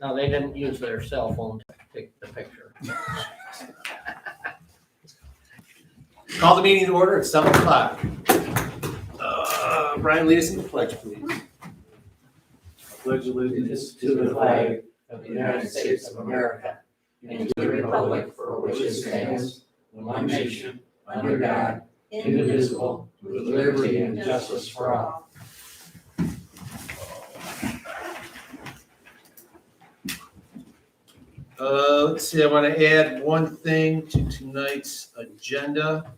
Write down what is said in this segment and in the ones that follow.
No, they didn't use their cell phone to take the picture. Call the meeting to order at 7 o'clock. Brian, lead us in the pledge, please. Pledge allegiance to the flag of the United States of America and to the republic for which it stands, one nation, under God, indivisible, with liberty and justice for all. Let's see, I want to add one thing to tonight's agenda.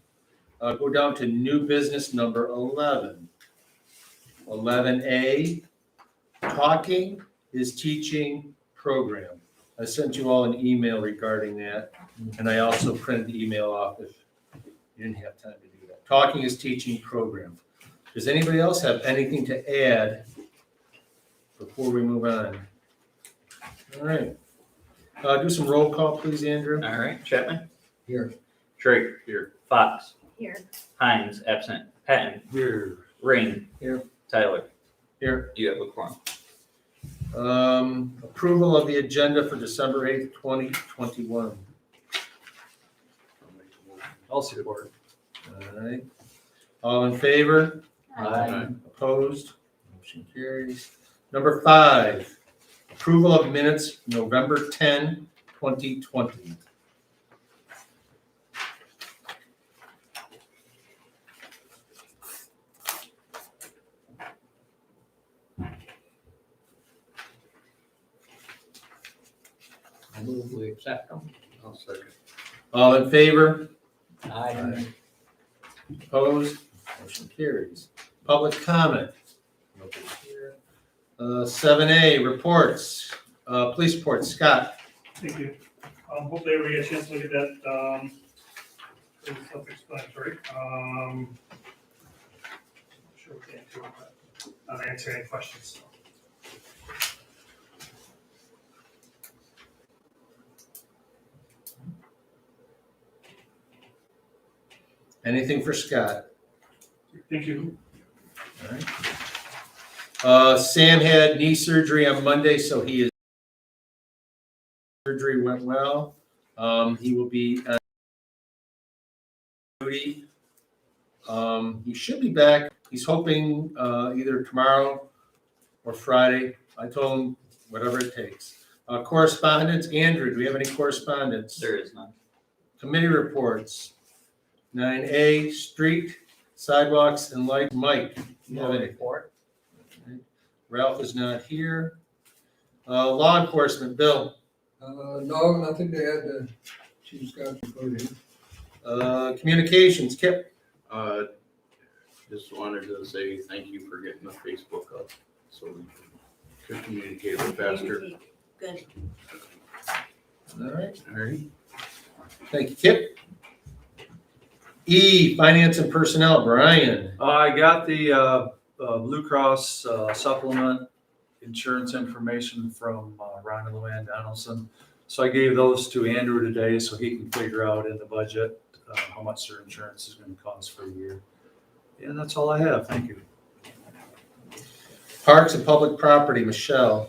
Go down to new business number 11. 11A, Talking is Teaching Program. I sent you all an email regarding that, and I also printed the email off if you didn't have time to do that. Talking is Teaching Program. Does anybody else have anything to add before we move on? All right. Do some roll call, please, Andrew. All right, Chapman. Here. Drake. Here. Fox. Here. Hines, absent. Patton. Here. Rain. Here. Tyler. Here. You have a quorum. Approval of the agenda for December 8th, 2021. I'll support. All right. All in favor? Aye. Opposed? Motion carries. Number 5, approval of minutes, November 10, 2020. I move we accept them. I'll second. All in favor? Aye. Opposed? Motion carries. Public comment. Nobody here. 7A, reports. Police report, Scott. Thank you. Hopefully everybody gets a chance to look at that. It's self-explanatory. Sure we can't do it, but I'll answer any questions. Anything for Scott? Thank you. All right. Sam had knee surgery on Monday, so surgery went well. He will be on duty. He should be back. He's hoping either tomorrow or Friday. I told him whatever it takes. Correspondence, Andrew, do we have any correspondence? There is none. Committee reports. 9A, street, sidewalks, and light. Mike, do you have any? Report. Ralph is not here. Law enforcement, Bill. No, nothing to add to Chief Scott's report here. Communications, Kip. Just wanted to say thank you for getting the Facebook up so we could communicate a little faster. Good. All right. All right. Thank you, Kip. E, finance and personnel, Brian. I got the Blue Cross supplement insurance information from Ron and Luann Donaldson. So I gave those to Andrew today so he can figure out in the budget how much their insurance is going to cost for a year. And that's all I have. Thank you. Parks and public property, Michelle.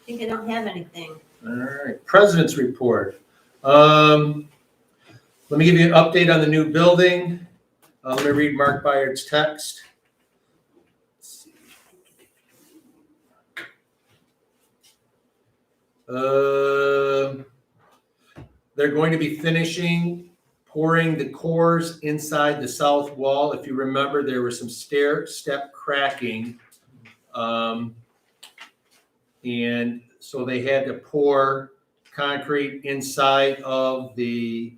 I think I don't have anything. All right. President's report. Let me give you an update on the new building. Let me read Mark Byard's text. They're going to be finishing pouring the cores inside the south wall. If you remember, there was some step cracking. And so they had to pour concrete inside of the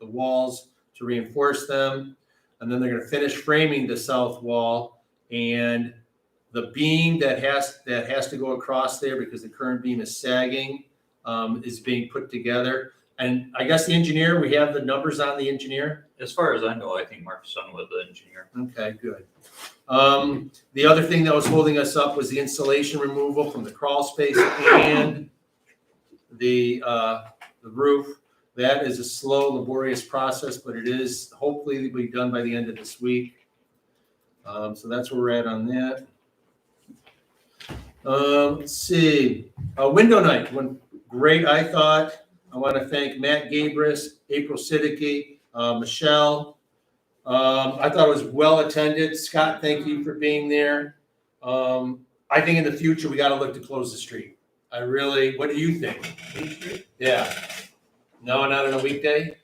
walls to reinforce them. And then they're going to finish framing the south wall, and the beam that has to go across there because the current beam is sagging is being put together. And I guess the engineer, we have the numbers on the engineer. As far as I know, I think Mark's son was the engineer. Okay, good. The other thing that was holding us up was the insulation removal from the crawl space and the roof. That is a slow, laborious process, but it is hopefully be done by the end of this week. So that's where we're at on that. Let's see, window night went great, I thought. I want to thank Matt Gabris, April Siddiqui, Michelle. I thought it was well attended. Scott, thank you for being there. I think in the future, we got to look to close the street. What do you think? Main Street. Yeah. No, not on a weekday?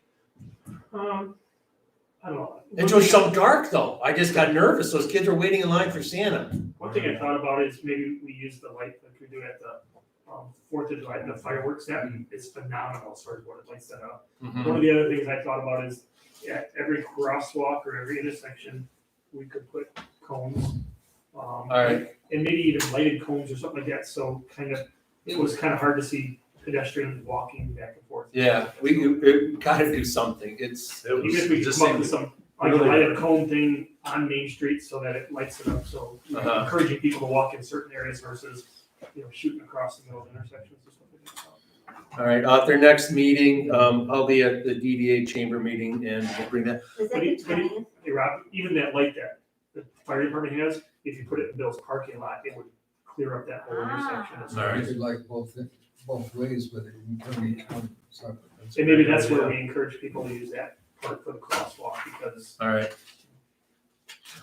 I don't know. It was so dark though. I just got nervous. Those kids were waiting in line for Santa. One thing I thought about is maybe we use the light like we do at the Fourth of July, the fireworks, that is phenomenal, sort of what it lights that up. One of the other things I thought about is at every crosswalk or every intersection, we could put cones. right. And maybe even lighted cones or something like that, so it was kind of hard to see pedestrians walking back and forth. Yeah, we gotta do something. It's, It was Even if we just come up with seemed- some, like a really- lighted cone thing on Main Street so that it lights it up, so Uh-huh. encouraging people to walk in certain areas versus, shooting across the middle of intersections or something. all right, at their next meeting, I'll be at the DDA chamber meeting and we'll bring that. Is that the 20th? Hey Rob, even that light that the fire department has, if you put it in Bill's parking lot, it would clear up that whole intersection. It's- All right. You could like both ways, but it can come each one separate. And maybe that's where we encourage people to use that part for the crosswalk, because All right.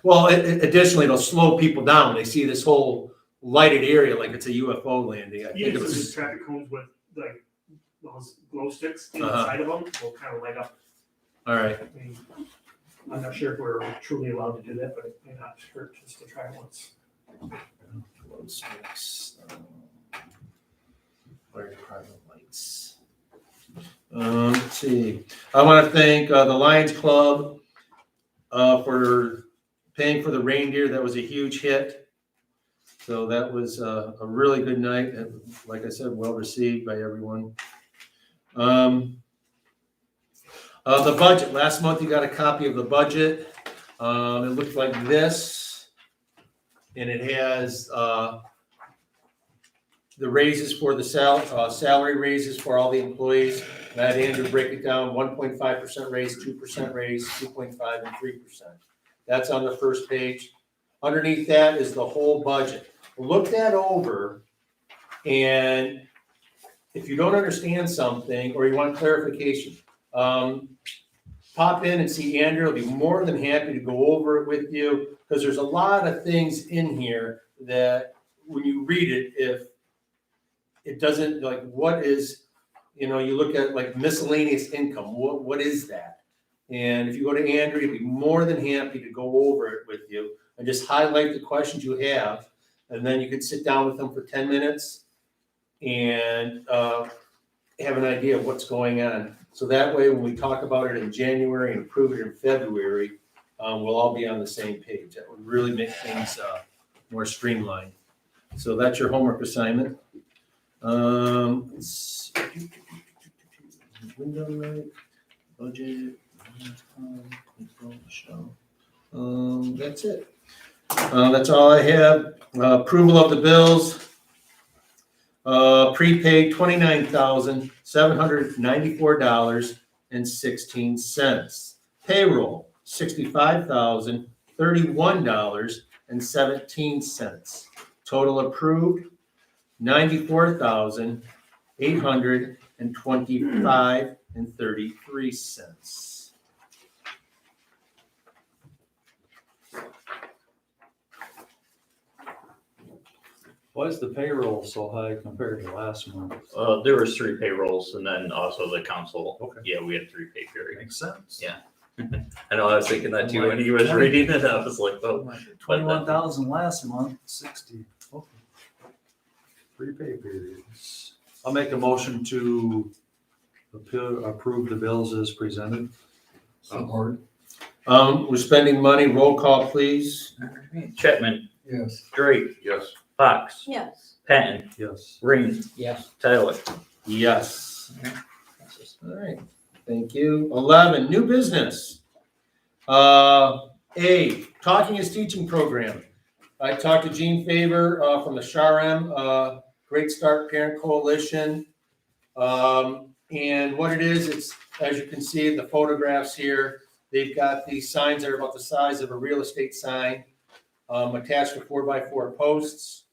Well, additionally, it'll slow people down. They see this whole lighted area like it's a UFO landing. I think even it if there's was, traffic cones with like those glow sticks Uh-huh. inside of them, will kind of light up. all right. I mean, I'm not sure if we're truly allowed to do that, but it may not hurt just to try once. Fire department lights. Let's see. I want to thank the Lions Club for paying for the reindeer. That was a huge hit. So that was a really good night, and like I said, well received by everyone. The budget. Last month you got a copy of the budget. It looked like this, and it has the raises for the salary raises for all the employees. And I had Andrew break it down: 1.5% raise, 2% raise, 2.5, and 3%. That's on the first page. Underneath that is the whole budget. Look that over, and if you don't understand something or you want clarification, pop in and see Andrew. He'll be more than happy to go over it with you, because there's a lot of things in here that when you read it, if it doesn't, like, what is, you look at like miscellaneous income, what is that? And if you go to Andrew, he'll be more than happy to go over it with you and just highlight the questions you have. And then you can sit down with them for 10 minutes and have an idea of what's going on. So that way, when we talk about it in January and approve it in February, we'll all be on the same page. That would really make things more streamlined. So that's your homework assignment. Let's see. Window light, budget, control show. That's it. That's all I have. Approval of the bills. Prepaid $29,794.16. Payroll $65,031.17. Total approved $94,825.33. Why is the payroll so high compared to last month? There was 3 payrolls and then also the council. Okay. Yeah, we had 3 pay periods. Makes sense. Yeah. I know, I was thinking that too when he was reading it. I was like, oh. 21,000 last month, 60. Okay. 3 pay periods. I'll make a motion to approve the bills as presented. Support, We're spending money. Roll call, please. Chapman, yes. Drake, Yes. Fox, Yes. Patton, Yes. Ring, Yes. Tyler. Yes. All right, thank you. 11, new business. A, Talking is Teaching Program. I talked to Gene Faber from the SHRM, Great Start Parent Coalition. And what it is, it's, as you can see in the photographs here, they've got these signs that are about the size of a real estate sign, attached to 4x4 posts.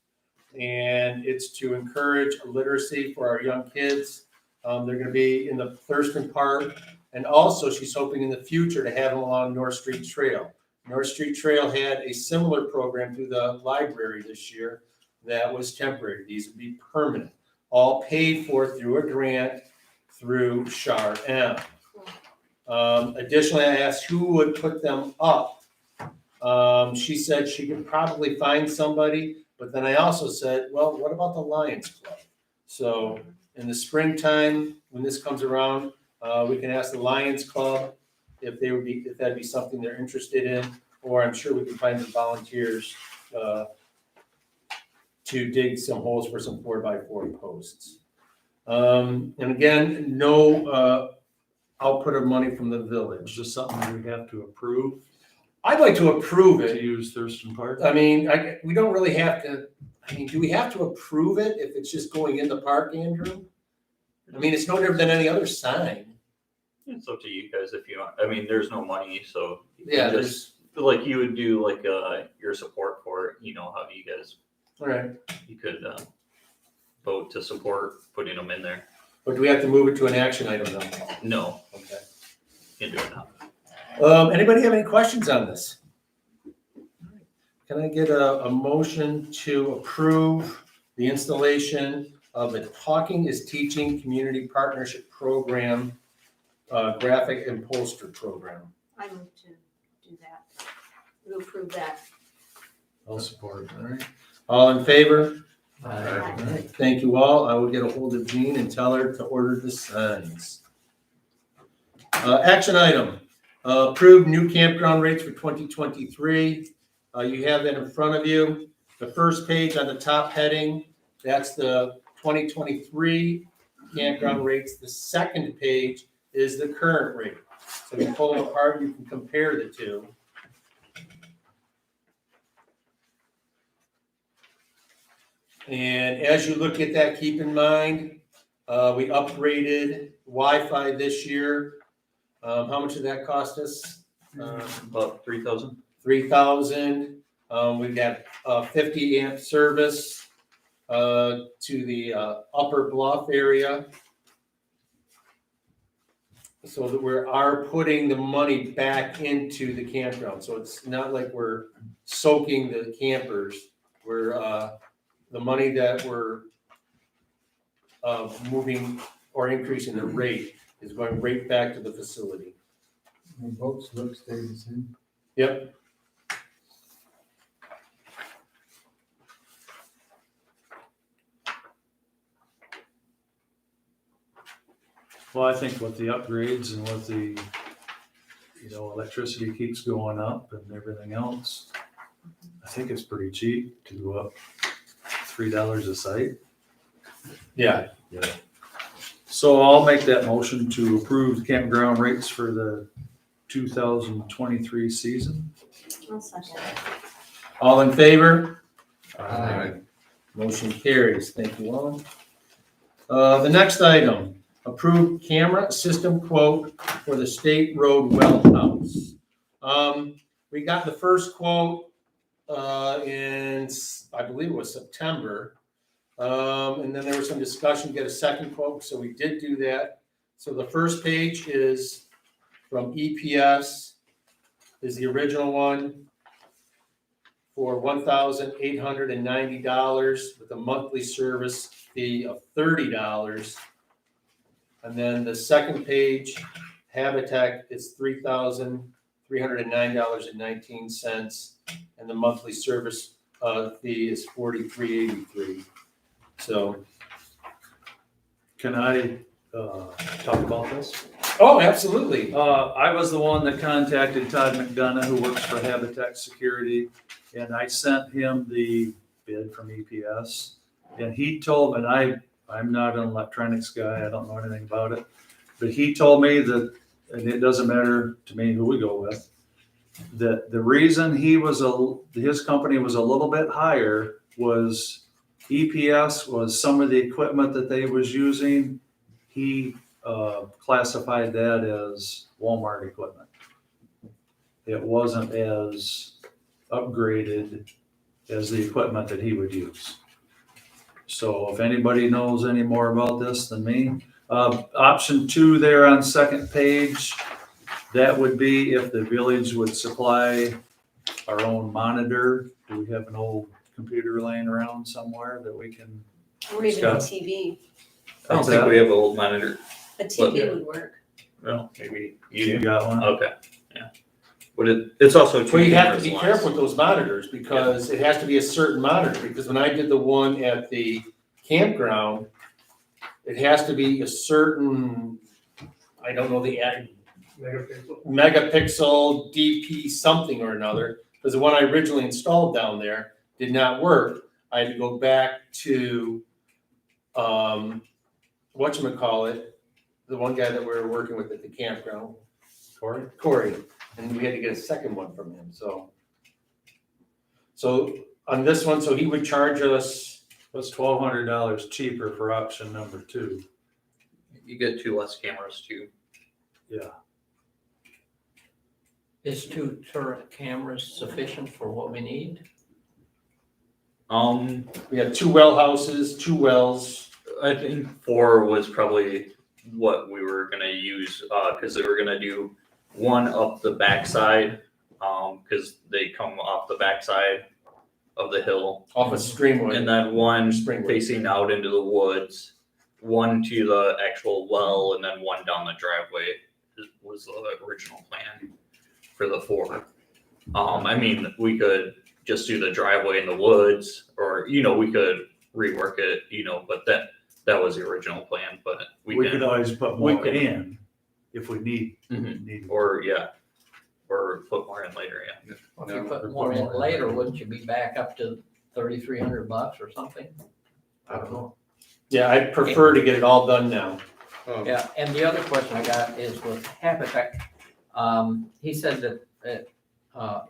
and it's to encourage literacy for our young kids. They're gonna be in the Thurston Park, and also she's hoping in the future to have them along North Street Trail. North Street Trail had a similar program through the library this year that was temporary. These would be permanent, all paid for through a grant through SHAR-M. Additionally, I asked who would put them up. She said she could probably find somebody, but then I also said, well, what about the Lions Club? So in the springtime, when this comes around, we can ask the Lions Club if that'd be something they're interested in, or I'm sure we can find some volunteers, to dig some holes for some 4x4 posts. And again, no, output of money from the It's village. just something we have to approve I'd like to approve to it. use Thurston Park. I mean, we don't really have to, do we have to approve it if it's just going in the park, Andrew? I mean, it's no different than any other sign. It's up to you guys if you want. I mean, there's no money, so you can Yeah, just like you would do like your support for it. You know how you guys All right. you could vote to support putting them in there. But do we have to move it to an action item though? No, Okay. you can do it now. Anybody have any questions on this? Can I get a motion to approve the installation of the Talking is Teaching Community Partnership Program, graphic and poster program? I move to do that. We'll approve that. I'll support. All right. All in favor? Aye. All right. Thank you all. I will get a hold of Jean and tell her to order the signs. Action item, approved new campground rates for 2023. You have that in front of you. The first page on the top heading, that's the 2023 campground rates. The second page is the current rate. So you pull them apart, you can compare the two. And as you look at that, keep in mind, we upgraded Wi-Fi this year. How much did that cost us? About 3,000. 3,000. We've got 50 amp service to the Upper Bluff area. So that we are putting the money back into the campground. So it's not like we're soaking the campers. We're the money that we're moving or increasing the rate is going right back to the facility. The boats look stay the same. Yep. Well, I think with the upgrades and with the, electricity keeps going up and everything else, I think it's pretty cheap to go up $3 a site. Yeah. So I'll make that motion to approve the campground rates for the 2023 season. I'll second. All in favor? Aye. Motion carries. Thank you all. The next item, approved camera system quote for the State Road Well House. We got the first quote in, I believe it was September. And then there was some discussion, get a second quote, so we did do that. So the first page is from EPS, is the original one for $1,890 with a monthly service fee of $30. And then the second page, Habitat, is $3,309.19, and the monthly service fee is $43.83. So, Can I talk about this? oh, absolutely. I was the one that contacted Todd McDonough, who works for Habitat Security, and I sent him the bid from EPS. And he told me, and I'm not an electronics guy, I don't know anything about it, but he told me that, and it doesn't matter to me who we go with, that the reason his company was a little bit higher was EPS was some of the equipment that they was using, he classified that as Walmart equipment. It wasn't as upgraded as the equipment that he would use. So if anybody knows any more about this than me, option 2 there on second page, that would be if the village would supply our own monitor. Do we have an old computer laying around somewhere that we can? Or even a Scott? TV. I don't think we have an old monitor. A TV would work. Well, maybe You you do. got one? Okay, yeah. But it's also two Well, you have to cameras be less. careful with those monitors because it has to be a certain monitor, because when I did the one at the campground, it has to be a certain, I don't know the Megapixel. megapixel DP something or another, because the one I originally installed down there did not work. I had to go back to, whatchamacallit, the one guy that we were working with at the campground, Corey, and we had to get a second one from him, so. So on this one, so he would charge us, What's $1,200 cheaper for option number 2? You get 2 less cameras too. Yeah. Is 2 turret cameras sufficient for what we need? we have 2 well houses, 2 wells. I think 4 was probably what we were gonna use, cause they were gonna do one up the backside, cause they come off the backside of the hill. Off of Streamwood. And then one Springwood. facing out into the woods, one to the actual well, and then one down the driveway was the original plan for the 4. I mean, we could just do the driveway in the woods, or, we could rework it, but that was the original plan, but We we could can, always put we more can- in if we need. Mhm. or put more in later, yeah. If you put more in later, wouldn't you be back up to $3,300 or something? I don't know. Yeah, I'd prefer to get it all done now. Yeah, and the other question I got is with Habitat, he said that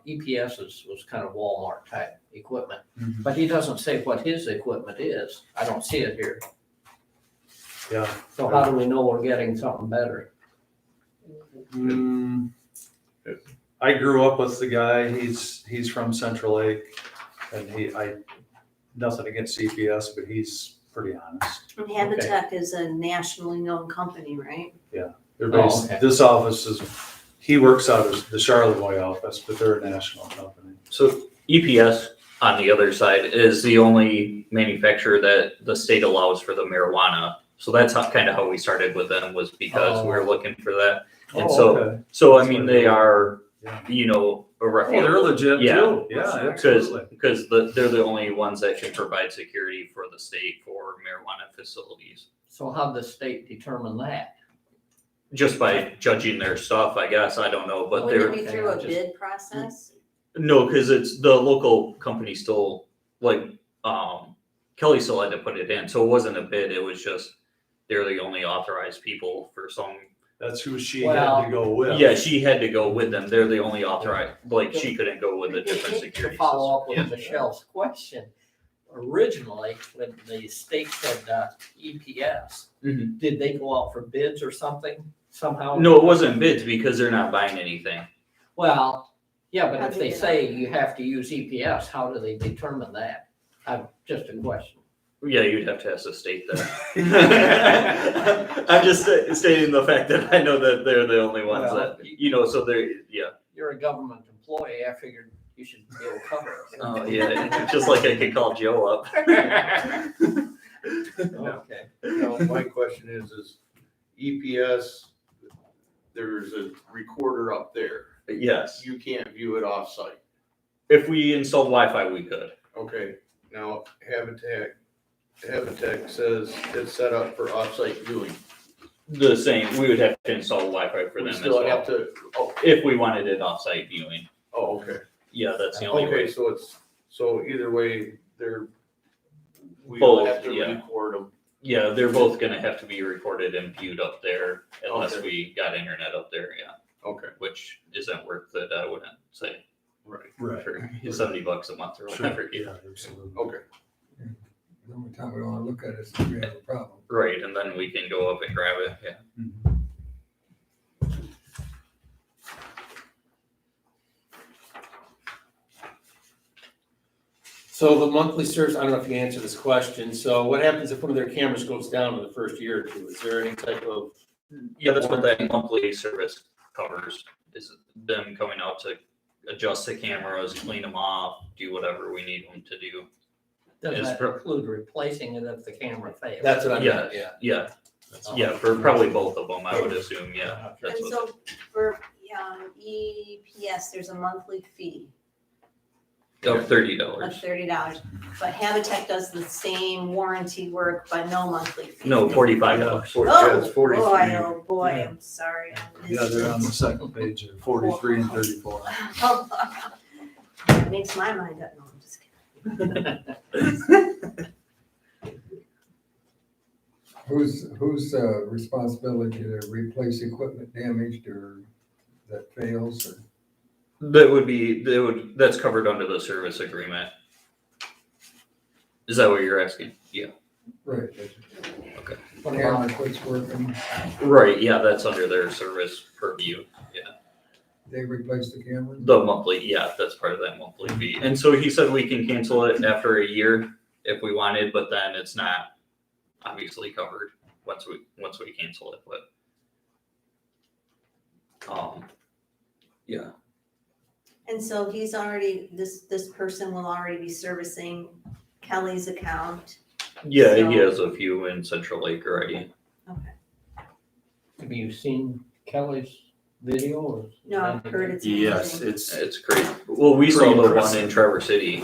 EPS was kind of Walmart type equipment, Mhm. but he doesn't say what his equipment is. I don't see it here. Yeah. So how do we know we're getting something better? I grew up with the guy, he's from Central Lake, and nothing against CPS, but he's pretty honest. And Habitat is a nationally known company, right? They're based, okay. this office he works out of the Charlevoix office, but they're a national company. So EPS on the other side is the only manufacturer that the state allows for the marijuana. So that's kind of how we started with them, was because we were looking for that. And Okay. so I mean, they are, Yeah. a Oh, reputable. they're legit Yeah. too, yeah, absolutely. Because they're the only ones that can provide security for the state for marijuana facilities. So how'd the state determine that? Just by judging their stuff, I guess, I don't know, but Wouldn't they're, it be through a just- bid process? no, because it's the local company still, Kelly still had to put it in, so it wasn't a bid, it was just, they're the only authorized people for some. That's who she had to go with. Yeah, she had to go with them, they're the only authorized, she couldn't go with a different security To follow up system. with Michelle's question, originally, when the state said EPS, Mhm. did they go out for bids or something somehow? No, it wasn't bids because they're not buying anything. Well, yeah, but How if do they they say you have to use EPS, how do they determine that? Just a question. Yeah, you'd have to ask the state that. I'm just stating the fact that I know that they're the only ones Well, that, so they're, yeah. You're a government employee, I figured you should be able to cover it. Oh, yeah, just like I could call Joe up. Okay. Now, my question is EPS, there's a recorder up there. Yes, You can't view it off-site. if we installed Wi-Fi, we could. Okay, now Habitat says it's set up for off-site viewing. The same, we would have to install Wi-Fi for We them as still have well. to, oh, If we wanted it off-site viewing. okay. Yeah, that's the only Okay, way. so either way, we Both, have to yeah. record them. Yeah, they're both gonna have to be recorded and viewed up there unless Okay. we got internet up there, yeah. Okay, Which isn't worth it, I wouldn't say, right, Right. for $70 a month or whatever. Sure, yeah, absolutely. okay. The only time we wanna look at it is if we have a problem. Right, and then we can go up and grab it, yeah. Mhm. So the monthly service, I don't know if you answered this question. So what happens if one of their cameras goes down in the first year or two? Is there any type of? Yeah, that's what that monthly service covers, is them coming out to adjust the cameras, clean them off, do whatever we need them to do. Does It's that pro- include replacing it if the camera fails? That's what I Yeah, meant, yeah. yeah, Oh. yeah, for probably both of them, I would assume, yeah. That's And what, so for, EPS, there's a monthly fee of $30. of $30, but Habitat does the same warranty work, but no monthly fee. No, $45. Yeah, it's Oh, 43. boy, oh, boy, I'm sorry. I Yeah, missed they're on the it. second page here, 43 and 34. That makes my mind up, no, I'm just kidding. Whose responsibility to replace equipment damaged or that fails or? That's covered under the service agreement. Is that what you're asking? Yeah. Right. Okay. What about, Camera quits working, Right, yeah, that's under their service purview. they replace the camera? The monthly, yeah, that's part of that monthly fee. And so he said we can cancel it after a year if we wanted, but then it's not obviously covered once we cancel it, but yeah. And so he's already, this person will already be servicing Kelly's account. Yeah, So- he has a few in Central Lake already. Okay. have you seen Kelly's video? Or- No, I've heard it's Yes, amazing. It's great. Well, we saw Pretty the one impressive. in Traverse City.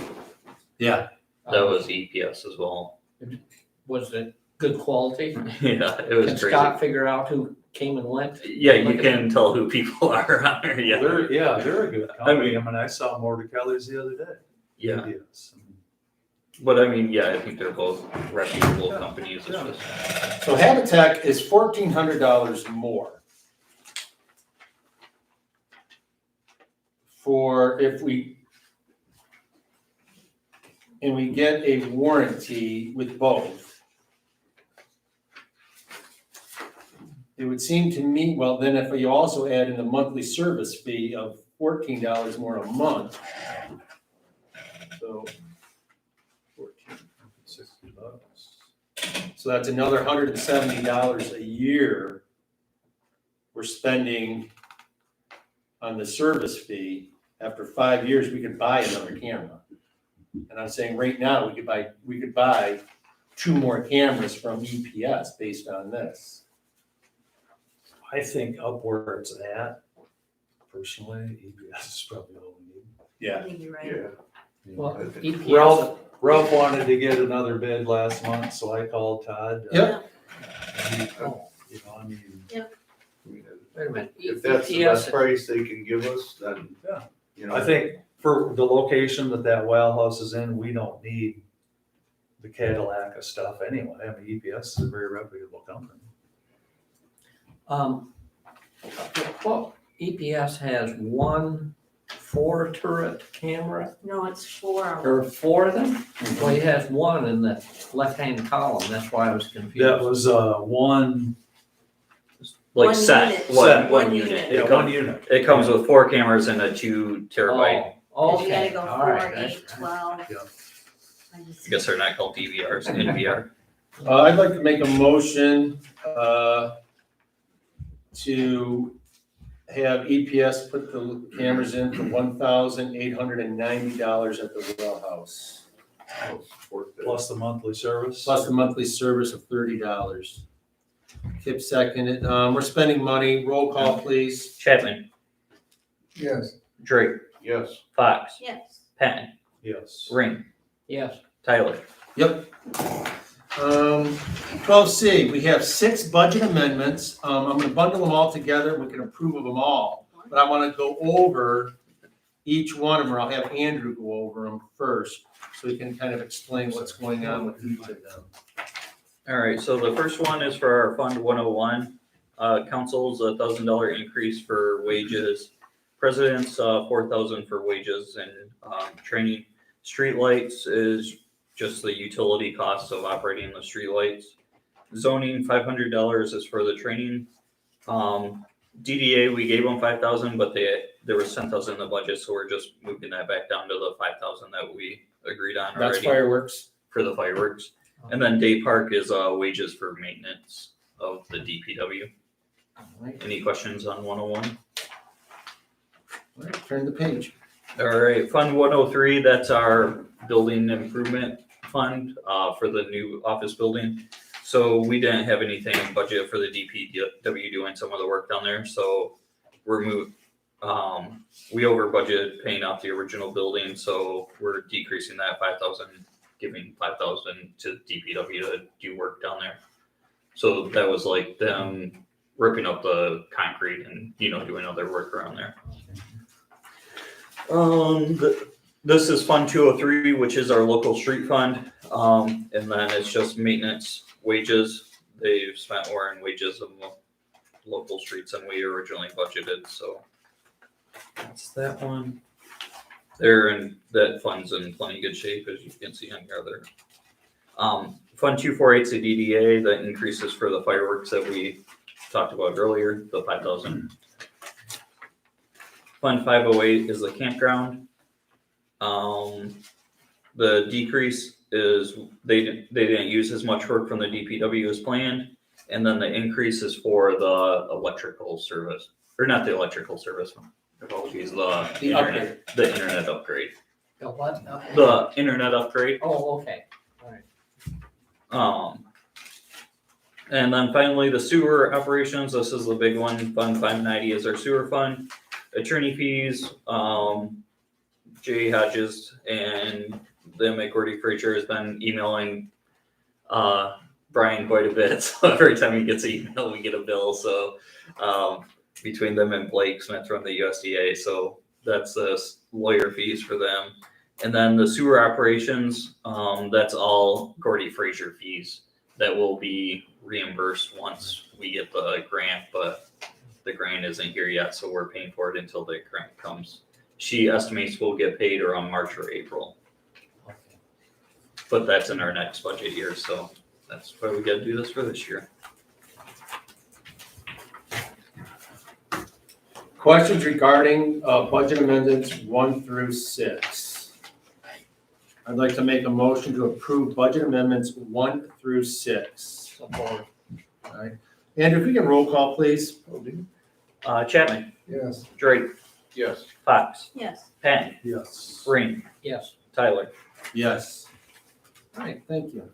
Yeah. That was EPS as well. Was it good quality? Yeah, it was Can crazy. Scott figure out who came and went? Yeah, you can tell who people are on there, yeah. They're a good company. I mean, I saw more to Kelly's the other day. Yeah, Yes. but I mean, yeah, I think they're both reputable companies. It's Yeah. just, So Habitat is $1,400 more. For if we, and we get a warranty with both. It would seem to me, well, then if you also add in the monthly service fee of $14 more a month. So. 14. $60. So that's another $170 a year we're spending on the service fee. After 5 years, we could buy another camera. And I'm saying right now, we could buy 2 more cameras from EPS based on this. I think up where it's at, personally, EPS is probably all we need. I Yeah. think you're right. Yeah. Well, EPS, Ralph wanted to get another bid last month, so I called Todd. Yep. And he- You know, I mean, wait a minute. If that's the best EPS, price they can give us, then, Yeah. you know. I think for the location that well house is in, we don't need the Cadillac of stuff anyway. I mean, EPS is a very reputable company. well, EPS has 1 4-turret camera, No, it's 4 of them. or 4 of them? Well, he has 1 in the left-hand column, that's why I was confused. That was one, like One set, unit. one One unit. unit. It yeah, comes, one unit. it comes with 4 cameras and a 2 terabyte. Oh, Cause you gotta okay, go all 4, right. 8, 12. Yeah. I just- I guess they're not called DVRs, NVR. I'd like to make a motion to have EPS put the cameras in for $1,890 at the well house. I'll support that. Plus the monthly service. Plus the monthly service of $30. Kip seconded. We're spending money. Roll call, please. Chapman, Yes, Drake, Yes. Fox, Yes. Patton, Yes. Ring, Yes, Tyler. Yep. 12C, we have 6 budget amendments. I'm gonna bundle them all together. We can approve of them all. But I wanna go over each one of them, or I'll have Andrew go over them first, so he can kind of explain what's going on with each of them. All right, so the first one is for our Fund 101. Council's $1,000 increase for wages. President's $4,000 for wages and training. Streetlights is just the utility costs of operating the streetlights. Zoning, $500 is for the training. DDA, we gave them $5,000, but there was $10,000 in the budget, so we're just moving that back down to the $5,000 that we agreed on That's already fireworks. for the fireworks. And then day park is wages for maintenance of the DPW. All right, Any questions on 101? all right, turn the page. All right, Fund 103, that's our building improvement fund for the new office building. So we didn't have anything in budget for the DPW doing some of the work down there, so we over budgeted paying off the original building, so we're decreasing that 5,000, giving 5,000 to DPW to do work down there. So that was like them ripping up the concrete and, doing other work around there. This is Fund 203, which is our local street fund, and then it's just maintenance wages. They've spent more in wages on local streets than we originally budgeted, so that's that one. That fund's in plenty good shape, as you can see on your other. Fund 248 is the DDA, that increases for the fireworks that we talked about earlier, the 5,000. Fund 508 is the campground. The decrease is they didn't use as much work from the DPW as planned, and then the increase is for the electrical service, or not the electrical service. Apologies, the internet upgrade. The what? The internet upgrade. Oh, okay, all right. And then finally, the sewer operations, this is the big one, Fund 590 is our sewer fund. Attorney fees, Jay Hodges and them at Gordy Frazier has been emailing Brian quite a bit, so every time he gets an email, we get a bill, so between them and Blake Smith from the USDA, so that's the lawyer fees for them. And then the sewer operations, that's all Gordy Frazier fees that will be reimbursed once we get the grant, but the grant isn't here yet, so we're paying for it until the grant comes. She estimates we'll get paid around March or April, but that's in our next budget year, so that's why we gotta do this for this year. Questions regarding budget amendments 1 through 6? I'd like to make a motion to approve budget amendments 1 through 6. Support. All right. And if we can roll call, please. Chapman, Yes. Drake, Yes. Fox, Yes, Patton, Yes. Green, Yes, Tyler. Yes. All right, thank you.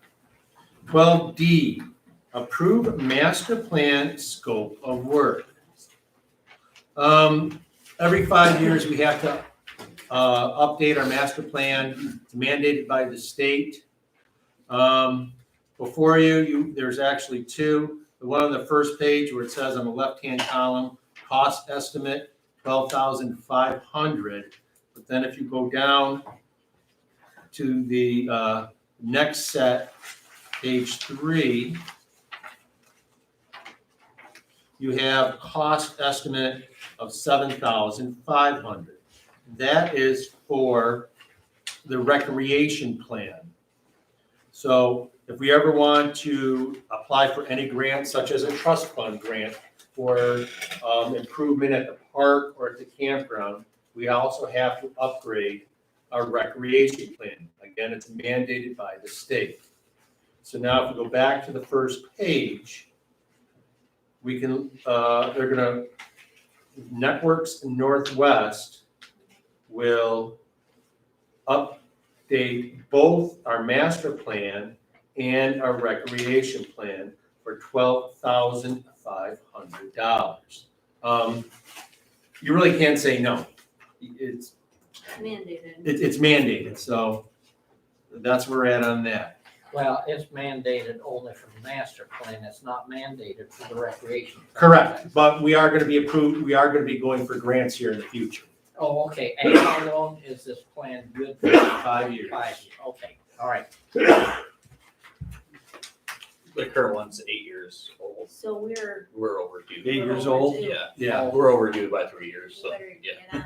12D, approve master plan scope of work. Every 5 years, we have to update our master plan. It's mandated by the state. Before you, there's actually two. The one on the first page where it says on the left-hand column, cost estimate, $12,500. But then if you go down to the next set, page 3, you have cost estimate of $7,500. That is for the recreation plan. So if we ever want to apply for any grant, such as a trust fund grant for improvement at the park or at the campground, we also have to upgrade our recreation plan. Again, it's mandated by the state. So now if we go back to the first page, we can, they're gonna, Networks Northwest will update both our master plan and our recreation plan for $12,500. You really can't say no. It's mandated, so that's where we're at on that. well, it's mandated only for the master plan, it's not mandated for the recreation. plan. Correct, but we are gonna be approved, we are gonna be going for grants here in the future. Oh, okay, and how long is this plan good for? 5 years. 5 years, okay, all right. The current one's 8 years old. so we're. We're overdue. 8 years old? overdue. Yeah, Yeah, we're overdue by 3 years, We so, better yeah. get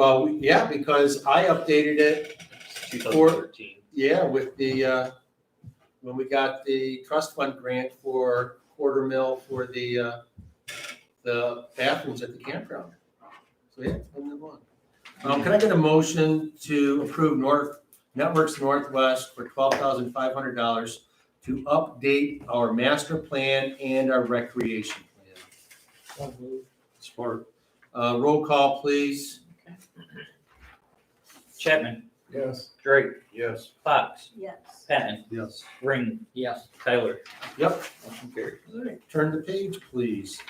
on it. yeah, because I updated it, 2013. yeah, with the, when we got the trust fund grant for $250,000 for the bathrooms at the campground. So yeah, it's been that long. Can I get a motion to approve Networks Northwest for $12,500 to update our master plan and our recreation plan? Support. Roll call, please. Chapman, Yes. Drake, Yes. Fox, Yes. Patton, Yes. Ring, Yes. Tyler. Yep. Motion carried. All right, turn the page, please.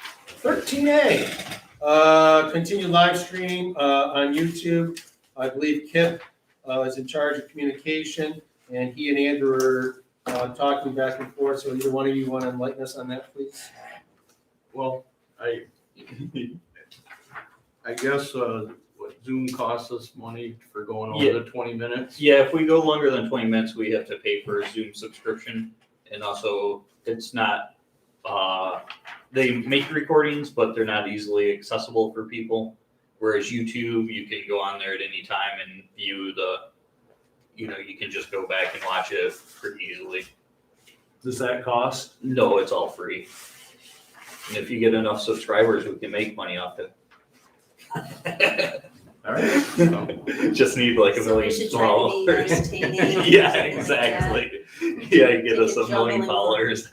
13A, continue live stream on YouTube. I believe Kip is in charge of communication, and he and Andrew are talking back and forth. So either one of you want to enlighten us on that, please? Well, I guess, what Zoom costs us money for going Yeah. over the 20 minutes. Yeah, if we go longer than 20 minutes, we have to pay for a Zoom subscription. And also, it's not, they make recordings, but they're not easily accessible for people. Whereas YouTube, you can go on there at any time and view you can just go back and watch it pretty easily. Does that cost? No, it's all free. And if you get enough subscribers, we can make money off it. All right. Just need like a So we million should try to be followers. entertaining. Yeah, exactly. Yeah, get Take us a a million juggling followers.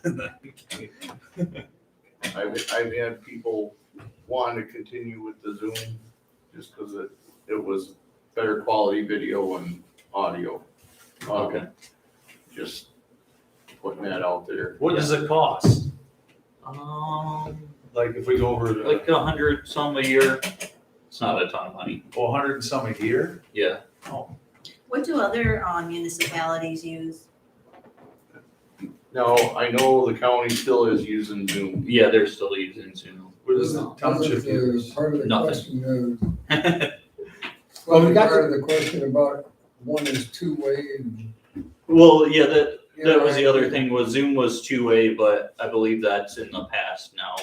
I've had people wanting to continue with the Zoom just because it was better quality video and audio. Okay. Just putting that out there. What does it cost? Like if we go over the, Like 100 some a year. It's not a ton of money. 100 and some a year? Yeah. What do other municipalities use? No, I know the county still is using Zoom. Yeah, they're still using Zoom. What does the township use? Part of the Nothing. question, Well, we got part of the question about one is two-way and. Well, yeah, that was the other thing, was Zoom was two-way, but I believe that's in the past now.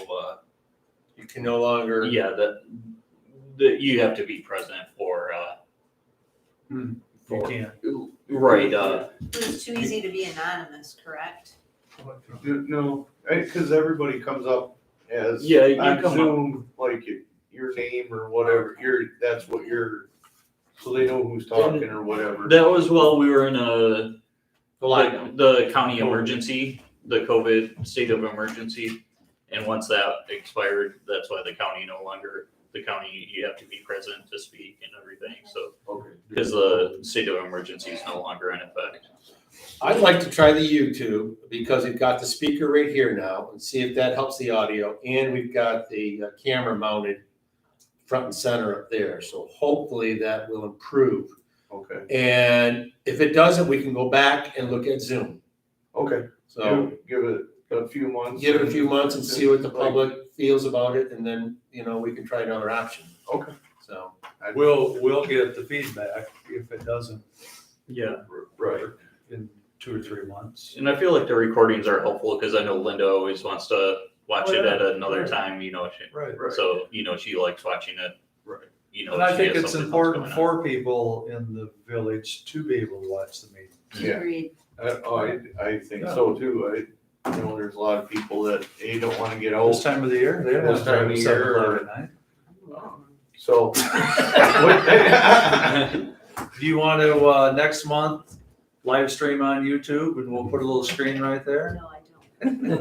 You can no longer. Yeah, that you have to be present for, You can't. right, It's too easy to be anonymous, correct? No, because everybody comes up as Yeah, you on come up. Zoom, like your name or whatever. That's what so they know who's talking or whatever. that was while we were in the lockdown. the county emergency, the COVID state of emergency. And once that expired, that's why the county you have to be present to speak and everything, so, Okay. because the state of emergency is no longer in effect. I'd like to try the YouTube because we've got the speaker right here now and see if that helps the audio. And we've got the camera mounted front and center up there. So hopefully that will improve. Okay. And if it doesn't, we can go back and look at Zoom. Okay. So Give it a few months. give it a few months and see what the public feels about it. And then, we can try another option. Okay. So, We'll get the feedback if it doesn't Yeah. Right. in 2 or 3 months. And I feel like the recordings are helpful, because I know Linda always wants to watch Oh, it yeah. at another Right. time, Right. Right. so, she likes watching it. Right. And I she think has it's something that's important going on. for people in the village to be able to watch the meeting. Yeah. Agreed. I think so too. There's a lot of people that don't want to get This out. time of the year, they don't This have to time have of 7 year, o'clock at night. So. Do you want to, next month, live stream on YouTube and we'll put a little screen right there? No, I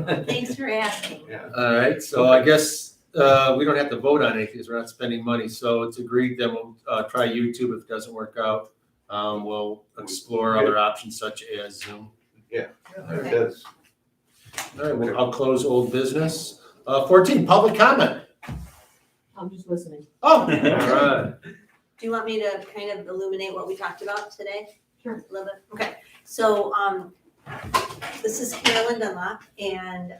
don't. Thanks for asking. Yeah. all right. So I guess we don't have to vote on it because we're not spending money. So it's agreed that we'll try YouTube. If it doesn't work out, we'll explore other options such as Zoom. That's, All right, well, I'll close old business. 14, public comment. I'm just listening. Oh, All right. Do you want me to kind of illuminate what we talked about today? Sure. A little bit, okay. So, this is Carolyn Dunlop, and,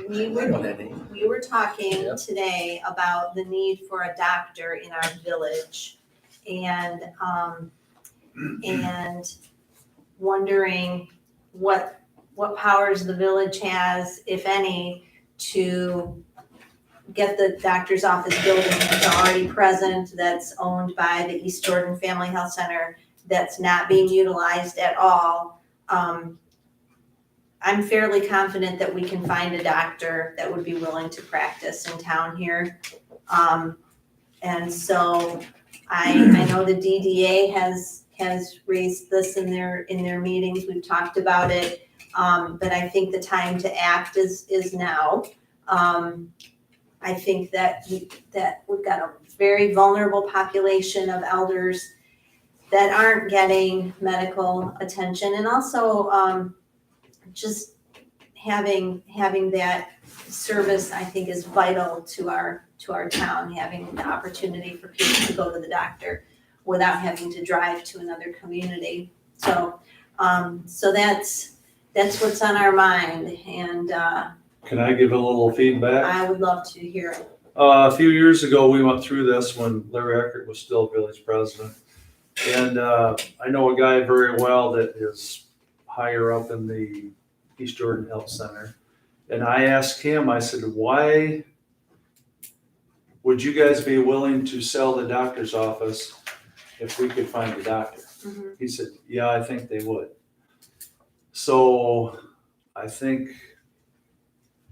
we were talking Yep. today about the need for a doctor in our village. And wondering what powers the village has, if any, to get the doctor's office building that's already present, that's owned by the East Jordan Family Health Center, that's not being utilized at all. I'm fairly confident that we can find a doctor that would be willing to practice in town here. And so I know the DDA has raised this in their meetings, we've talked about it. But I think the time to act is now. I think that we've got a very vulnerable population of elders that aren't getting medical attention, and also just having that service, I think, is vital to our town, having the opportunity for people to go to the doctor without having to drive to another community. So that's what's on our mind, and Can I give a little feedback? I would love to hear it. A few years ago, we went through this when Larry Eckert was still village president. And I know a guy very well that is higher up in the East Jordan Health Center. And I asked him, I said, why would you guys be willing to sell the doctor's office if we could find a doctor? Mhm. He said, yeah, I think they would. So I think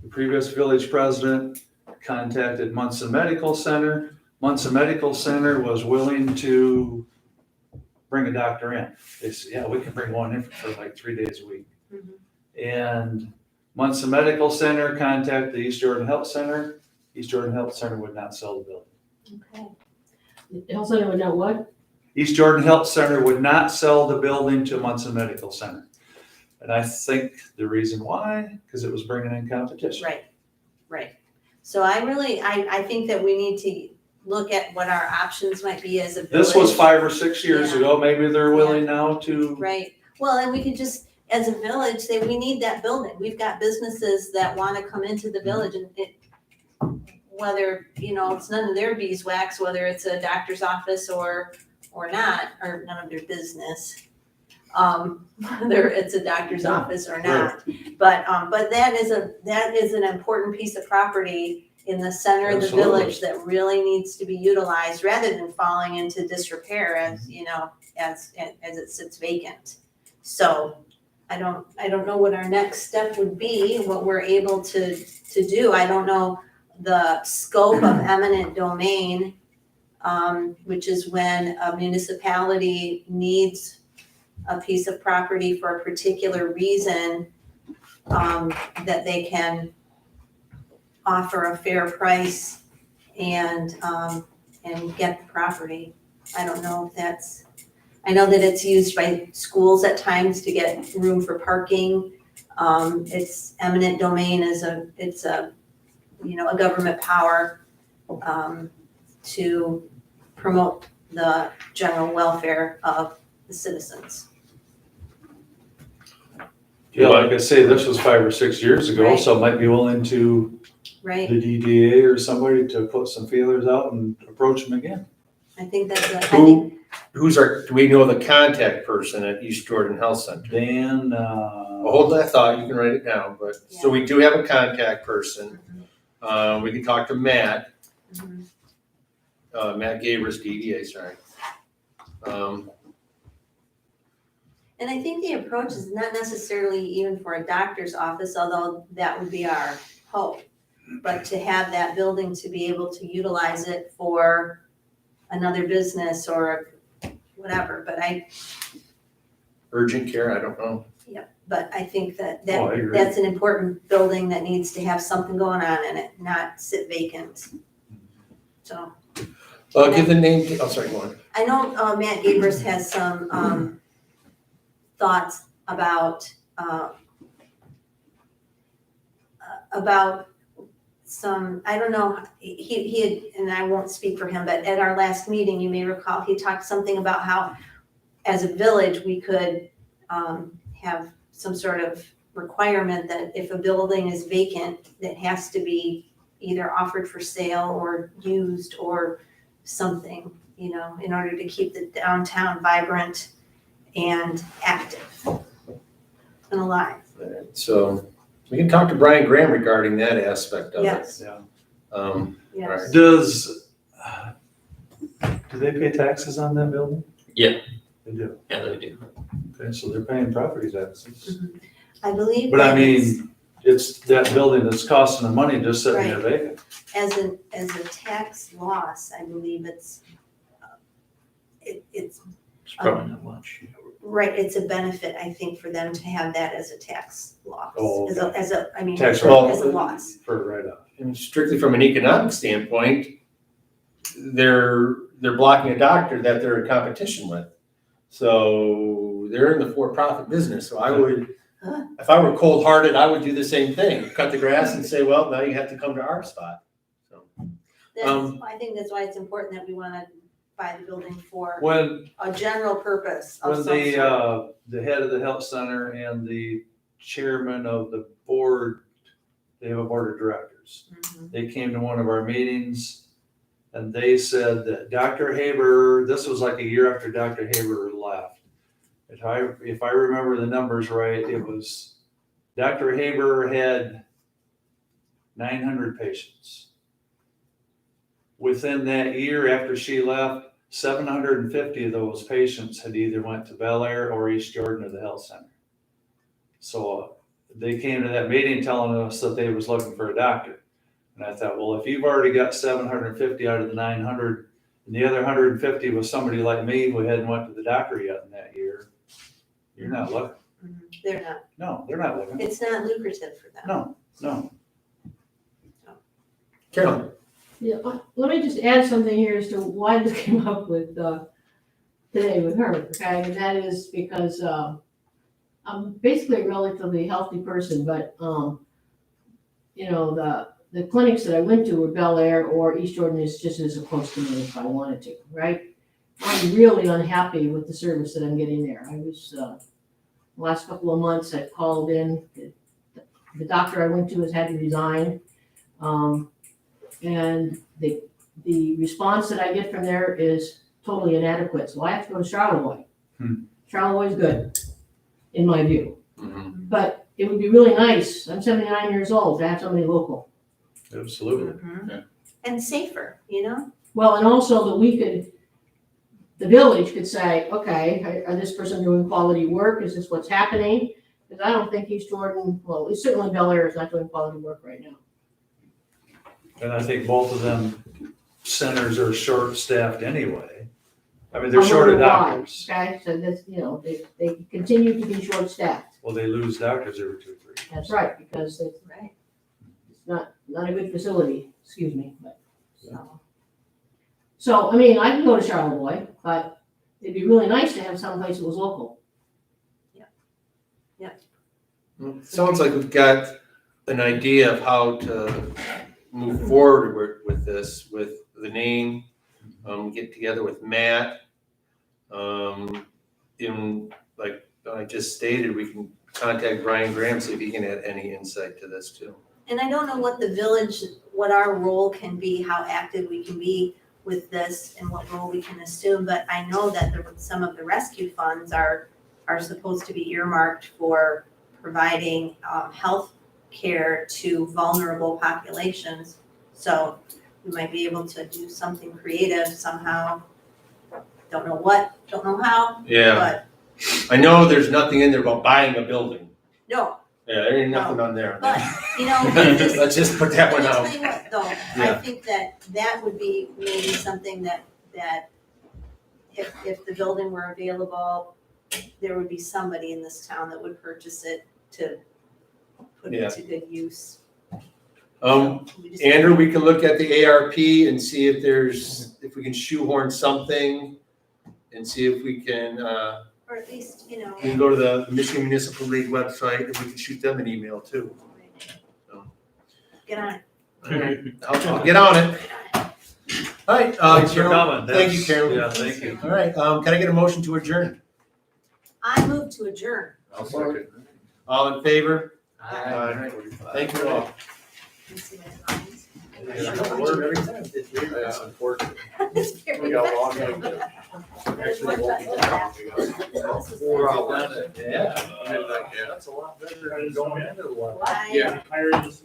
the previous village president contacted Munson Medical Center. Munson Medical Center was willing to bring a doctor in. They said, yeah, we can bring one in for like 3 days a week. Mhm. And Munson Medical Center contacted the East Jordan Health Center. East Jordan Health Center would not sell the building. Okay. The health center would know what? East Jordan Health Center would not sell the building to Munson Medical Center. And I think the reason why, because it was bringing in competition. Right. So I think that we need to look at what our options might be as a village. This was 5 or 6 years Yeah. ago. Maybe they're willing now to. Right. Well, and we could just, as a village, say, we need that building. We've got businesses that want to come into the village, and whether, it's none of their beeswax, whether it's a doctor's office or not, or none of their business. Whether it's a doctor's office or not. But that is an important piece of property in the center of the Absolutely. village that really needs to be utilized rather than falling into disrepair as it sits vacant. So I don't know what our next step would be, what we're able to do. I don't know the scope of eminent domain, which is when a municipality needs a piece of property for a particular reason, that they can offer a fair price and get the property. I don't know if that's, I know that it's used by schools at times to get room for parking. It's eminent domain it's a government power, to promote the general welfare of the citizens. Yeah, like I say, this was 5 or 6 years ago, Right. so I might be willing to, Right, the DDA or somebody to put some feelers out and approach them again. I think that's Do we know the contact person at East Jordan Health Center? Dan, Well, hold that thought, you can write it down, but, so we do have a contact person. We can talk to Matt, Matt Gabers, DDA, sorry. And I think the approach is not necessarily even for a doctor's office, although that would be our hope. But to have that building to be able to utilize it for another business or whatever, Urgent care, I don't know. but I think that Oh, I agree. that's an important building that needs to have something going on in it, not sit vacant. So, Give the name, oh, sorry, go on. I know Matt Gabers has some thoughts about some, I don't know, he had, and I won't speak for him, but at our last meeting, you may recall, he talked something about how as a village, we could have some sort of requirement that if a building is vacant, that has to be either offered for sale or used or something, in order to keep the downtown vibrant and active and alive. So we can talk to Brian Graham regarding that aspect of it. Yes, yeah. yes. Do they pay taxes on that building? Yeah. They do. Yeah, they do. Okay, so they're paying property taxes. I believe But I that mean, it's that building that's costing them money just sitting there vacant. as a tax loss, I believe it's it's, It's probably not much. right, it's a benefit, I think, for them to have that as a tax loss. Oh, I mean, Tax as a loss. For right up. And strictly from an economic standpoint, they're blocking a doctor that they're in competition with. So they're in the for-profit business, so I would, if I were cold-hearted, I would do the same thing, cut the grass and say, well, now you have to come to our spot. So, I think that's why it's important that we wanna buy the building for When, a general purpose of when some sort. the head of the health center and the chairman of the board, they have a board of directors. Mhm. They came to one of our meetings and they said that Dr. Haber, this was like a year after Dr. Haber left. If I remember the numbers right, it was, Dr. Haber had 900 patients. Within that year after she left, 750 of those patients had either went to Bel Air or East Jordan or the health center. So they came to that meeting telling us that they was looking for a doctor. And I thought, well, if you've already got 750 out of the 900, and the other 150 was somebody like me who hadn't went to the doctor yet in that year, you're not looking. Mhm. They're not, No, they're not looking. it's not lucrative for them. No. Carolyn, Yeah, let me just add something here as to why this came up with, today with her, okay? And that is because, I'm basically a relatively healthy person, but, you know, the clinics that I went to were Bel Air or East Jordan is just as close to me if I wanted to, right? I'm really unhappy with the service that I'm getting there. I was, the last couple of months I called in, the doctor I went to has had to resign. And the response that I get from there is totally inadequate, so I have to go to Charlevoix. Charlevoix is good, in my view. But it would be really nice, I'm 79 years old, to have somebody local. Absolutely. Mhm. Yeah. And safer, you know? Well, and also that we could, the village could say, okay, are this person doing quality work? Is this what's happening? Because I don't think East Jordan, well, certainly Bel Air is not doing quality work right now. And I think both of them centers are short-staffed anyway. I mean, they're short of doctors. Okay, so that's, you know, they continue to be short-staffed. Well, they lose doctors every 2 or 3 years. That's right, because it's Right. not a good facility, excuse me, but, so. So, I mean, I can go to Charlevoix, but it'd be really nice to have someplace that was local. sounds like we've got an idea of how to move forward with this, with the name, get together with Matt. In, like I just stated, we can contact Brian Graham, see if he can add any insight to this too. And I don't know what the village, what our role can be, how active we can be with this and what role we can assume, but I know that some of the rescue funds are supposed to be earmarked for providing health care to vulnerable populations. So we might be able to do something creative somehow. Don't know what, don't know how, Yeah, but I know there's nothing in there about buying a building. no, Yeah, there ain't nothing on there. but, you know, Let's just put that one Can I out. tell you what, though, I Yeah. think that would be maybe something that if the building were available, there would be somebody in this town that would purchase it to put it Yeah. to good use. We just- Andrew, we can look at the ARP and see if we can shoehorn something and see if we can, Or at least, you know. we can go to the Michigan Municipal League website and we can shoot them an email too. Get on it. All right, I'll get on it. All right. Thanks for Carol, coming. Thank you, That's- Carol. Yeah, thank you. All right, can I get a motion to adjourn? I move to adjourn. I'll second. All in favor? Aye. Thank you all. Let me see my lines. Yeah, unfortunately. It's very We got a long effective. way to go. There's Actually, one button left. This is- 4 hours. Yeah. Midnight, yeah. That's a lot better than going into one. Why? Yeah. Hiring this